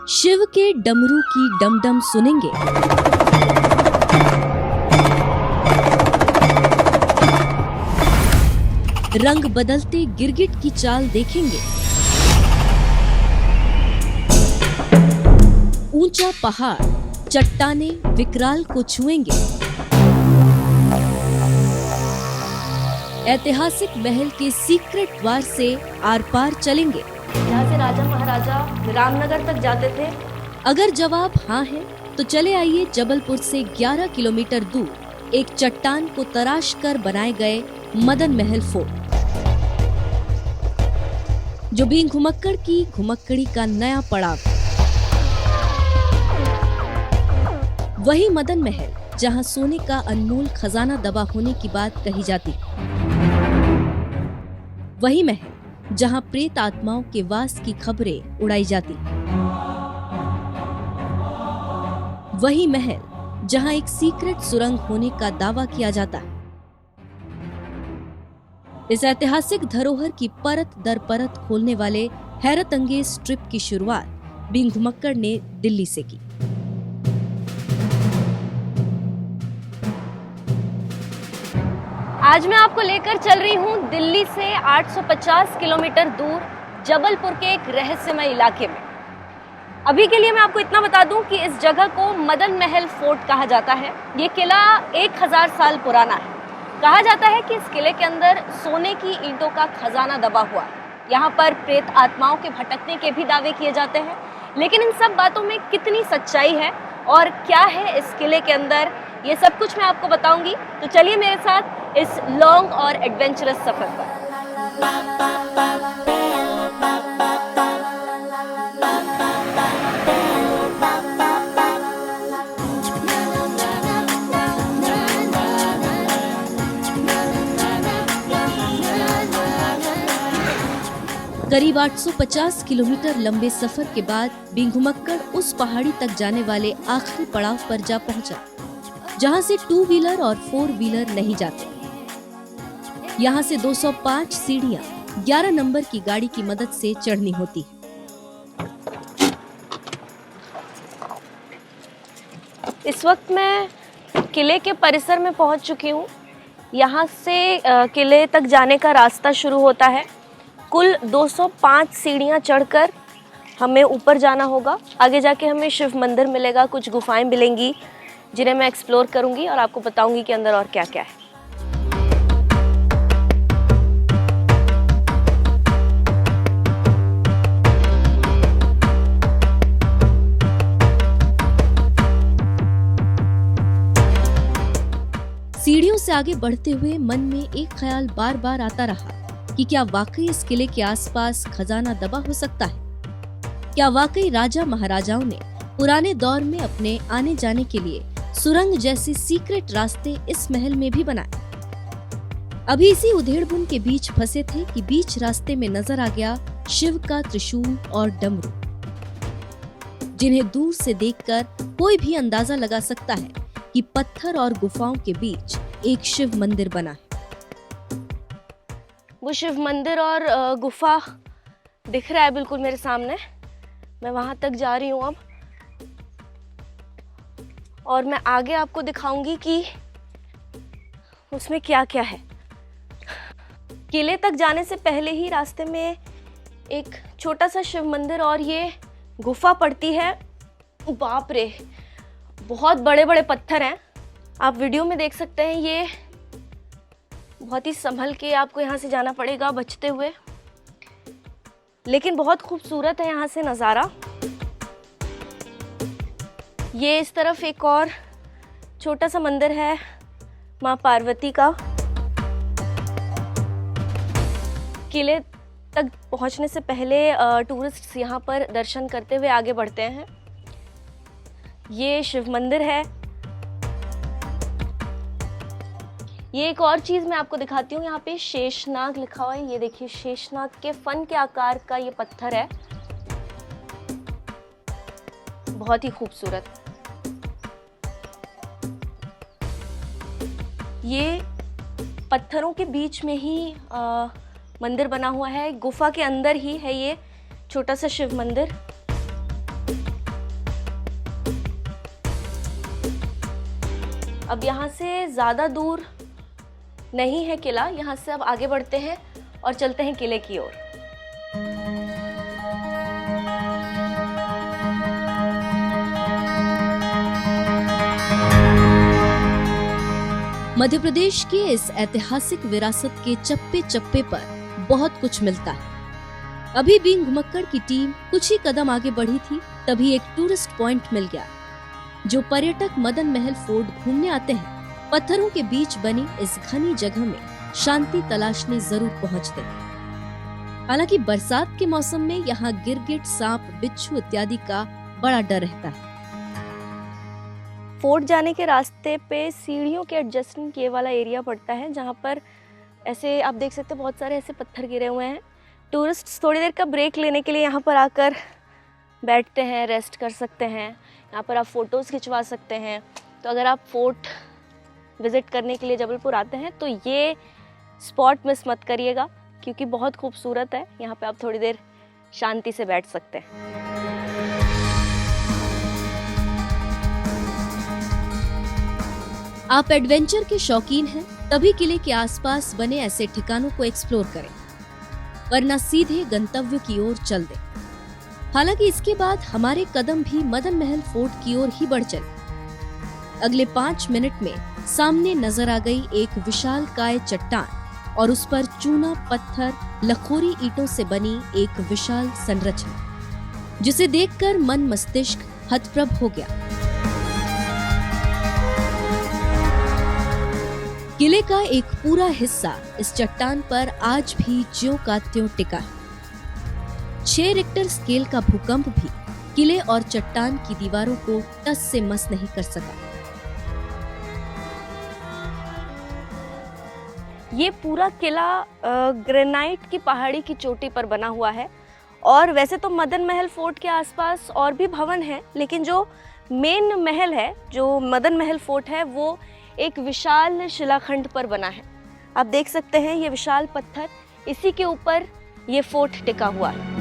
शिव के डमरू की डमडम सुनेंगे, रंग बदलते गिरगिट की चाल देखेंगे, ऊंचा पहाड़ चट्टाने विकराल को छुएंगे, ऐतिहासिक महल के सीक्रेट द्वार से आर पार चलेंगे। यहाँ से राजा महाराजा रामनगर तक जाते थे। अगर जवाब हाँ है तो चले आइए जबलपुर से 11 किलोमीटर दूर एक चट्टान को तराश कर बनाए गए मदन महल फोर्ट, जो बीन घुमक्कड़ की घुमक्कड़ी का नया पड़ाव। वही मदन महल जहां सोने का अनमोल खजाना दबा होने की बात कही जाती, वही महल जहां प्रेत आत्माओं के वास की खबरें उड़ाई जाती, वही महल जहां एक सीक्रेट सुरंग होने का दावा किया जाता है। इस ऐतिहासिक धरोहर की परत दर परत खोलने वाले हैरत अंगेज ट्रिप की शुरुआत बीन घुमक्कड़ ने दिल्ली से की। आज मैं आपको लेकर चल रही हूँ दिल्ली से 850 किलोमीटर दूर जबलपुर के एक रहस्यमय इलाके में। अभी के लिए मैं आपको इतना बता दूं कि इस जगह को मदन महल फोर्ट कहा जाता है। ये किला 1000 साल पुराना है। कहा जाता है कि इस किले के अंदर सोने की ईंटों का खजाना दबा हुआ है। यहाँ पर प्रेत आत्माओं के भटकने के भी दावे किए जाते हैं, लेकिन इन सब बातों में कितनी सच्चाई है और क्या है इस किले के अंदर, ये सब कुछ मैं आपको बताऊंगी। तो चलिए मेरे साथ इस लॉन्ग और एडवेंचरस सफर पर। करीब 850 किलोमीटर लंबे सफर के बाद बीन घुमक्कड़ उस पहाड़ी तक जाने वाले आखिरी पड़ाव पर जा पहुंचा, जहां से 2 व्हीलर और 4 व्हीलर नहीं जाते। यहां से 205 सीढ़ियां 11 नंबर की गाड़ी की मदद से चढ़नी होती है। इस वक्त मैं किले के परिसर में पहुंच चुकी हूं। यहां से किले तक जाने का रास्ता शुरू होता है। कुल 205 सीढ़ियां चढ़कर हमें ऊपर जाना होगा। आगे जाके हमें शिव मंदिर मिलेगा, कुछ गुफाएं मिलेंगी जिन्हें मैं एक्सप्लोर करूंगी और आपको बताऊंगी कि अंदर और क्या क्या है। सीढ़ियों से आगे बढ़ते हुए मन में एक ख्याल बार बार आता रहा कि क्या वाकई इस किले के आसपास खजाना दबा हो सकता है? क्या वाकई राजा महाराजाओं ने पुराने दौर में अपने आने जाने के लिए सुरंग जैसे सीक्रेट रास्ते इस महल में भी बनाए? अभी इसी उधेड़बुन के बीच फंसे थे कि बीच रास्ते में नजर आ गया शिव का त्रिशूल और डमरू, जिन्हें दूर से देखकर कोई भी अंदाजा लगा सकता है कि पत्थर और गुफाओं के बीच एक शिव मंदिर बना है। वो शिव मंदिर और गुफा दिख रहा है बिल्कुल मेरे सामने। मैं वहां तक जा रही हूँ अब, और मैं आगे आपको दिखाऊंगी कि उसमें क्या क्या है। किले तक जाने से पहले ही रास्ते में एक छोटा सा शिव मंदिर और ये गुफा पड़ती है। बाप रे, बहुत बड़े बड़े पत्थर हैं। आप वीडियो में देख सकते हैं। ये बहुत ही संभल के आपको यहाँ से जाना पड़ेगा बचते हुए, लेकिन बहुत खूबसूरत है यहाँ से नज़ारा। ये इस तरफ एक और छोटा सा मंदिर है माँ पार्वती का। किले तक पहुँचने से पहले टूरिस्ट यहाँ पर दर्शन करते हुए आगे बढ़ते हैं। ये शिव मंदिर है। ये एक और चीज़ मैं आपको दिखाती हूँ। यहाँ पे शेषनाग लिखा हुआ है। ये देखिए, शेषनाग के फन के आकार का ये पत्थर है, बहुत ही खूबसूरत। ये पत्थरों के बीच में ही मंदिर बना हुआ है। गुफा के अंदर ही है ये छोटा सा शिव मंदिर। अब यहाँ से ज़्यादा दूर नहीं है किला, यहाँ से अब आगे बढ़ते हैं और चलते हैं किले की ओर। मध्य प्रदेश के इस ऐतिहासिक विरासत के चप्पे चप्पे पर बहुत कुछ मिलता है। अभी बीइंग घुमक्कड़ की टीम कुछ ही कदम आगे बढ़ी थी, तभी एक टूरिस्ट पॉइंट मिल गया। जो पर्यटक मदन महल फोर्ट घूमने आते हैं, पत्थरों के बीच बनी इस घनी जगह में शांति तलाशने जरूर पहुंचते हैं। हालांकि बरसात के मौसम में यहाँ गिरगिट, सांप, बिच्छू इत्यादि का बड़ा डर रहता है। फोर्ट जाने के रास्ते पे सीढ़ियों के एडजस्टमेंट किए वाला एरिया पड़ता है, जहाँ पर ऐसे आप देख सकते हैं बहुत सारे ऐसे पत्थर गिरे हुए हैं। टूरिस्ट थोड़ी देर का ब्रेक लेने के लिए यहाँ पर आकर बैठते हैं, रेस्ट कर सकते हैं। यहाँ पर आप फ़ोटोज़ खिंचवा सकते हैं। तो अगर आप फोर्ट विज़िट करने के लिए जबलपुर आते हैं तो ये स्पॉट मिस मत करिएगा, क्योंकि बहुत खूबसूरत है। यहाँ पे आप थोड़ी देर शांति से बैठ सकते हैं। आप एडवेंचर के शौकीन हैं, तभी किले के आसपास बने ऐसे ठिकानों को एक्सप्लोर करें, वरना सीधे गंतव्य की ओर चल दें। हालांकि इसके बाद हमारे कदम भी मदन महल फोर्ट की ओर ही बढ़ चले। अगले 5 मिनट में सामने नजर आ गई एक विशालकाय चट्टान और उस पर चूना पत्थर, लखोरी ईंटों से बनी एक विशाल संरचना, जिसे देखकर मन मस्तिष्क हतप्रभ हो गया। किले का एक पूरा हिस्सा इस चट्टान पर आज भी ज्यों का त्यों टिका है। 6 रिक्टर स्केल का भूकंप भी किले और चट्टान की दीवारों को टस से मस नहीं कर सका। ये पूरा किला ग्रेनाइट की पहाड़ी की चोटी पर बना हुआ है। और वैसे तो मदन महल फोर्ट के आसपास और भी भवन हैं, लेकिन जो मेन महल है, जो मदन महल फोर्ट है, वो एक विशाल शिलाखंड पर बना है। आप देख सकते हैं ये विशाल पत्थर, इसी के ऊपर ये फोर्ट टिका हुआ है।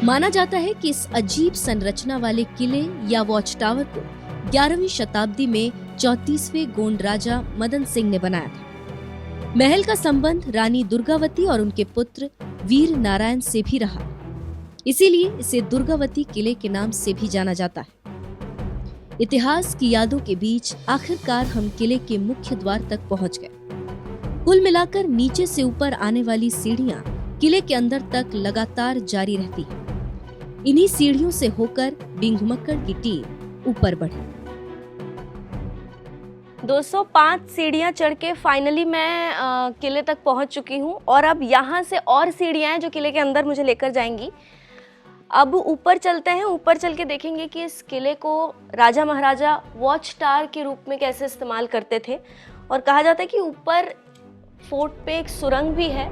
माना जाता है कि इस अजीब संरचना वाले किले या वॉच टावर को 11वीं शताब्दी में 34वें गोंड राजा मदन सिंह ने बनाया था। महल का संबंध रानी दुर्गावती और उनके पुत्र वीर नारायण से भी रहा, इसीलिए इसे दुर्गावती किले के नाम से भी जाना जाता है। इतिहास की यादों के बीच आखिरकार हम किले के मुख्य द्वार तक पहुंच गए। कुल मिलाकर नीचे से ऊपर आने वाली सीढ़ियां किले के अंदर तक लगातार जारी रहती है। इन्हीं सीढ़ियों से होकर बीइंग घुमक्कड़ की टीम ऊपर बढ़ी। 205 सीढ़ियां चढ़ के फाइनली मैं किले तक पहुंच चुकी हूं, और अब यहाँ से और सीढ़ियां हैं जो किले के अंदर मुझे लेकर जाएंगी। अब ऊपर चलते हैं। ऊपर चल के देखेंगे कि इस किले को राजा महाराजा वॉच टावर के रूप में कैसे इस्तेमाल करते थे। और कहा जाता है कि ऊपर फोर्ट पे एक सुरंग भी है।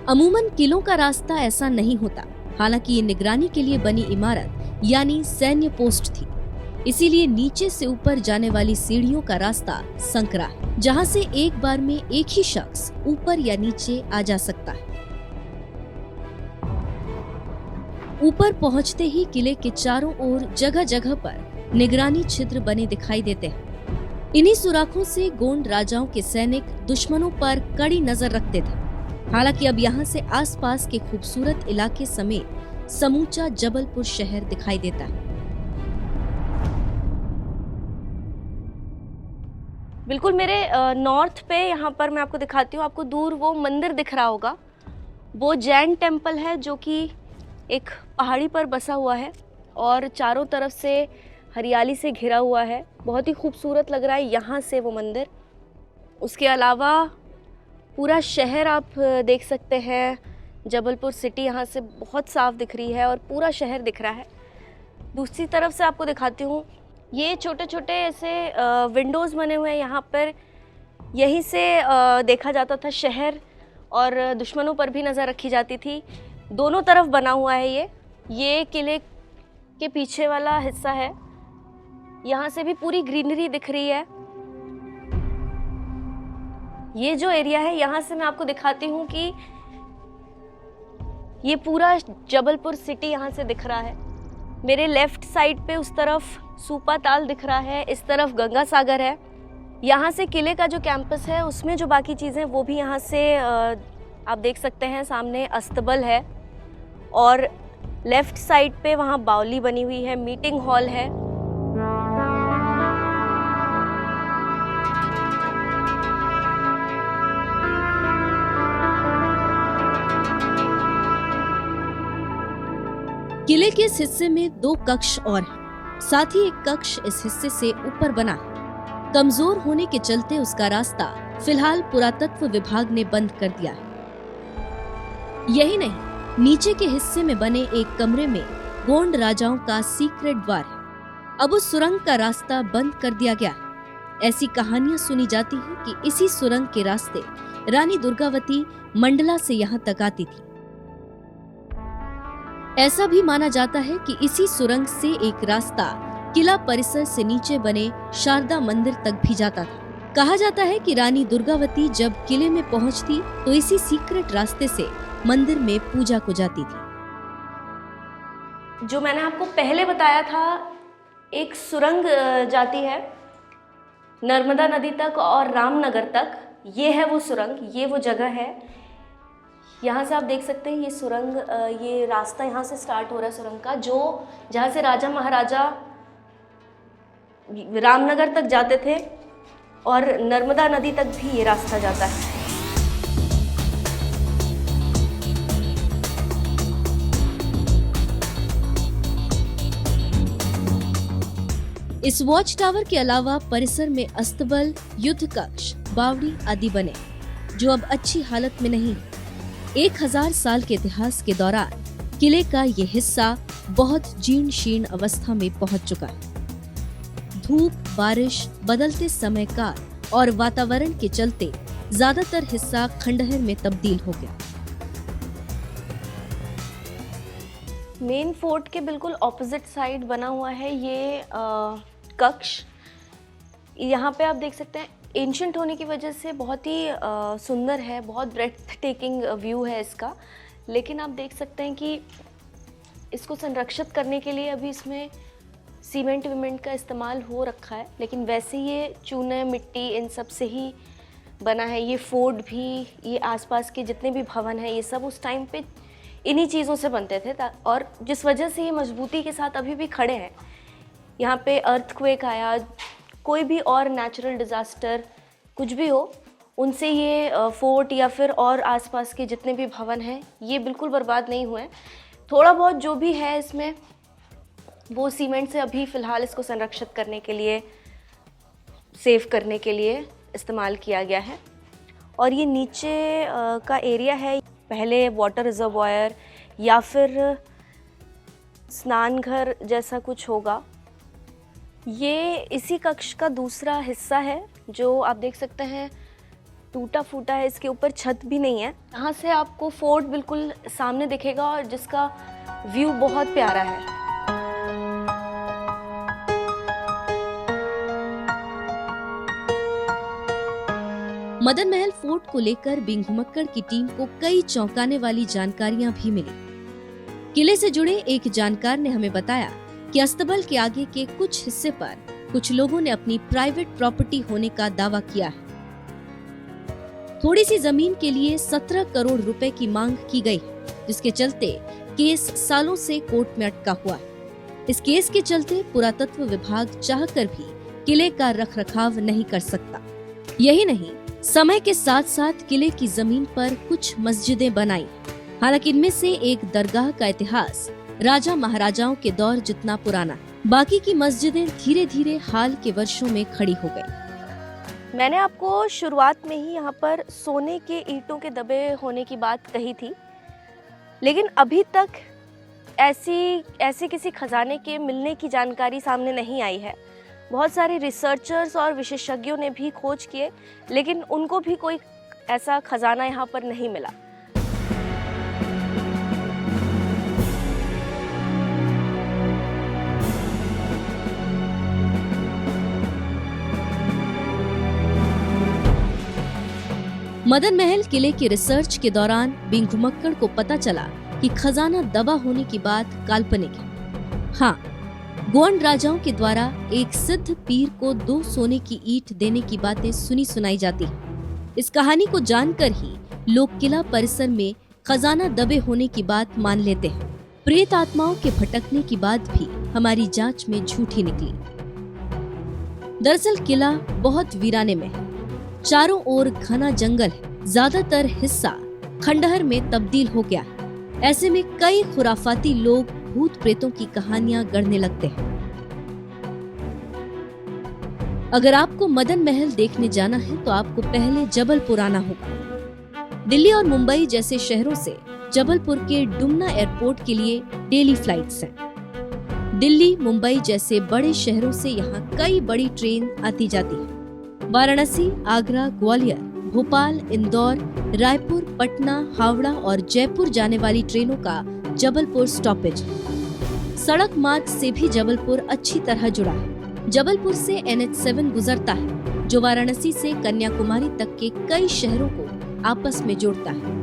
अमूमन किलों का रास्ता ऐसा नहीं होता। हालांकि ये निगरानी के लिए बनी इमारत यानी सैन्य पोस्ट थी, इसीलिए नीचे से ऊपर जाने वाली सीढ़ियों का रास्ता संकरा है, जहां से एक बार में एक ही शख्स ऊपर या नीचे आ जा सकता है। ऊपर पहुंचते ही किले के चारों ओर जगह जगह पर निगरानी छिद्र बने दिखाई देते हैं। इन्हीं सुराखों से गोंड राजाओं के सैनिक दुश्मनों पर कड़ी नजर रखते थे। हालांकि अब यहाँ से आसपास के खूबसूरत इलाके समेत समूचा जबलपुर शहर दिखाई देता है। बिल्कुल मेरे नॉर्थ पे यहाँ पर मैं आपको दिखाती हूँ। आपको दूर वो मंदिर दिख रहा होगा, वो जैन टेम्पल है, जो कि एक पहाड़ी पर बसा हुआ है और चारों तरफ से हरियाली से घिरा हुआ है। बहुत ही खूबसूरत लग रहा है यहाँ से वो मंदिर। उसके अलावा पूरा शहर आप देख सकते हैं। जबलपुर सिटी यहाँ से बहुत साफ दिख रही है और पूरा शहर दिख रहा है। दूसरी तरफ से आपको दिखाती हूँ, ये छोटे छोटे ऐसे विंडोज़ बने हुए हैं यहाँ पर। यहीं से देखा जाता था शहर, और दुश्मनों पर भी नज़र रखी जाती थी। दोनों तरफ बना हुआ है ये किले के पीछे वाला हिस्सा है, यहाँ से भी पूरी ग्रीनरी दिख रही है। ये जो एरिया है, यहाँ से मैं आपको दिखाती हूँ कि ये पूरा जबलपुर सिटी यहाँ से दिख रहा है। मेरे लेफ्ट साइड पे उस तरफ सूपा ताल दिख रहा है, इस तरफ गंगा सागर है। यहाँ से किले का जो कैंपस है उसमें जो बाकी चीज़ें वो भी यहाँ से आप देख सकते हैं। सामने अस्तबल है और लेफ्ट साइड पे वहाँ बावली बनी हुई है, मीटिंग हॉल है। किले के इस हिस्से में 2 कक्ष और हैं। साथ ही एक कक्ष इस हिस्से से ऊपर बना है। कमजोर होने के चलते उसका रास्ता फिलहाल पुरातत्व विभाग ने बंद कर दिया है। यही नहीं, नीचे के हिस्से में बने एक कमरे में गोंड राजाओं का सीक्रेट द्वार है। अब उस सुरंग का रास्ता बंद कर दिया गया है। ऐसी कहानियां सुनी जाती हैं कि इसी सुरंग के रास्ते रानी दुर्गावती मंडला से यहाँ तक आती थी। ऐसा भी माना जाता है कि इसी सुरंग से एक रास्ता किला परिसर से नीचे बने शारदा मंदिर तक भी जाता था। कहा जाता है कि रानी दुर्गावती जब किले में पहुंचती तो इसी सीक्रेट रास्ते से मंदिर में पूजा को जाती थी। जो मैंने आपको पहले बताया था, एक सुरंग जाती है नर्मदा नदी तक और रामनगर तक। ये है वो सुरंग, ये वो जगह है। यहाँ से आप देख सकते हैं ये सुरंग, ये रास्ता यहाँ से स्टार्ट हो रहा है सुरंग का, जो जहाँ से राजा महाराजा रामनगर तक जाते थे और नर्मदा नदी तक भी ये रास्ता जाता है। इस वॉच टावर के अलावा परिसर में अस्तबल, युद्ध कक्ष, बावड़ी आदि बने, जो अब अच्छी हालत में नहीं है। 1000 साल के इतिहास के दौरान किले का ये हिस्सा बहुत जीर्ण शीर्ण अवस्था में पहुंच चुका है। धूप, बारिश, बदलते समय काल और वातावरण के चलते ज्यादातर हिस्सा खंडहर में तब्दील हो गया। मेन फोर्ट के बिल्कुल ऑपोजिट साइड बना हुआ है ये कक्ष। यहाँ पे आप देख सकते हैं, एंशंट होने की वजह से बहुत ही सुंदर है, बहुत ब्रेथ टेकिंग व्यू है इसका। लेकिन आप देख सकते हैं कि इसको संरक्षित करने के लिए अभी इसमें सीमेंट वीमेंट का इस्तेमाल हो रखा है, लेकिन वैसे ये चूने, मिट्टी, इन सब से ही बना है। ये फोर्ट भी, ये आसपास के जितने भी भवन हैं, ये सब उस टाइम पे इन्हीं चीज़ों से बनते थे। और जिस वजह से ये मजबूती के साथ अभी भी खड़े हैं। यहाँ पे अर्थक्वेक आया, कोई भी और नेचुरल डिज़ास्टर कुछ भी हो, उनसे ये फोर्ट या फिर और आसपास के जितने भी भवन हैं ये बिल्कुल बर्बाद नहीं हुए। थोड़ा बहुत जो भी है इसमें वो सीमेंट से अभी फ़िलहाल इसको संरक्षित करने के लिए, सेव करने के लिए इस्तेमाल किया गया है। और ये नीचे का एरिया है, पहले वाटर रिजर्वायर या फिर स्नान घर जैसा कुछ होगा। ये इसी कक्ष का दूसरा हिस्सा है जो आप देख सकते हैं टूटा फूटा है, इसके ऊपर छत भी नहीं है। यहाँ से आपको फोर्ट बिल्कुल सामने दिखेगा और जिसका व्यू बहुत प्यारा है। मदन महल फोर्ट को लेकर बिंग घुमक्कड़ की टीम को कई चौंकाने वाली जानकारियां भी मिली। किले से जुड़े एक जानकार ने हमें बताया कि अस्तबल के आगे के कुछ हिस्से पर कुछ लोगों ने अपनी प्राइवेट प्रॉपर्टी होने का दावा किया है। थोड़ी सी जमीन के लिए 17 करोड़ रुपए की मांग की गई, जिसके चलते केस सालों से कोर्ट में अटका हुआ है। इस केस के चलते पुरातत्व विभाग चाहकर भी किले का रखरखाव नहीं कर सकता। यही नहीं, समय के साथ साथ किले की जमीन पर कुछ मस्जिदें बनाई। हालांकि इनमें से एक दरगाह का इतिहास राजा महाराजाओं के दौर जितना पुराना है। बाकी की मस्जिदें धीरे धीरे हाल के वर्षों में खड़ी हो गई। मैंने आपको शुरुआत में ही यहाँ पर सोने के ईंटों के दबे होने की बात कही थी, लेकिन अभी तक ऐसे किसी खजाने के मिलने की जानकारी सामने नहीं आई है। बहुत सारे रिसर्चर्स और विशेषज्ञों ने भी खोज किए, लेकिन उनको भी कोई ऐसा खजाना यहाँ पर नहीं मिला। मदन महल किले की रिसर्च के दौरान बिंघुमक्कड़ को पता चला कि खजाना दबा होने की बात काल्पनिक है। हाँ, गोंड राजाओं के द्वारा एक सिद्ध पीर को 2 सोने की ईंट देने की बातें सुनी सुनाई जाती हैं। इस कहानी को जानकर ही लोग किला परिसर में खजाना दबे होने की बात मान लेते हैं। प्रेत आत्माओं के भटकने की बात भी हमारी जांच में झूठी निकली। दरअसल किला बहुत वीराने में है, चारों ओर घना जंगल है, ज्यादातर हिस्सा खंडहर में तब्दील हो गया है। ऐसे में कई खुराफाती लोग भूत प्रेतों की कहानियां गढ़ने लगते हैं। अगर आपको मदन महल देखने जाना है तो आपको पहले जबलपुर आना होगा। दिल्ली और मुंबई जैसे शहरों से जबलपुर के डुमना एयरपोर्ट के लिए डेली फ्लाइट्स हैं। दिल्ली, मुंबई जैसे बड़े शहरों से यहाँ कई बड़ी ट्रेन आती जाती है। वाराणसी, आगरा, ग्वालियर, भोपाल, इंदौर, रायपुर, पटना, हावड़ा और जयपुर जाने वाली ट्रेनों का जबलपुर स्टॉपेज है। सड़क मार्ग से भी जबलपुर अच्छी तरह जुड़ा है। जबलपुर से NH7 गुजरता है, जो वाराणसी से कन्याकुमारी तक के कई शहरों को आपस में जोड़ता है।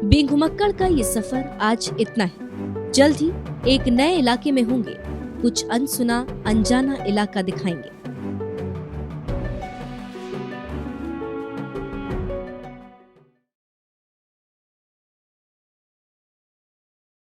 बिंघुमक्कड़ का ये सफर आज इतना है। जल्द ही एक नए इलाके में होंगे, कुछ अनसुना अनजाना इलाका दिखाएंगे।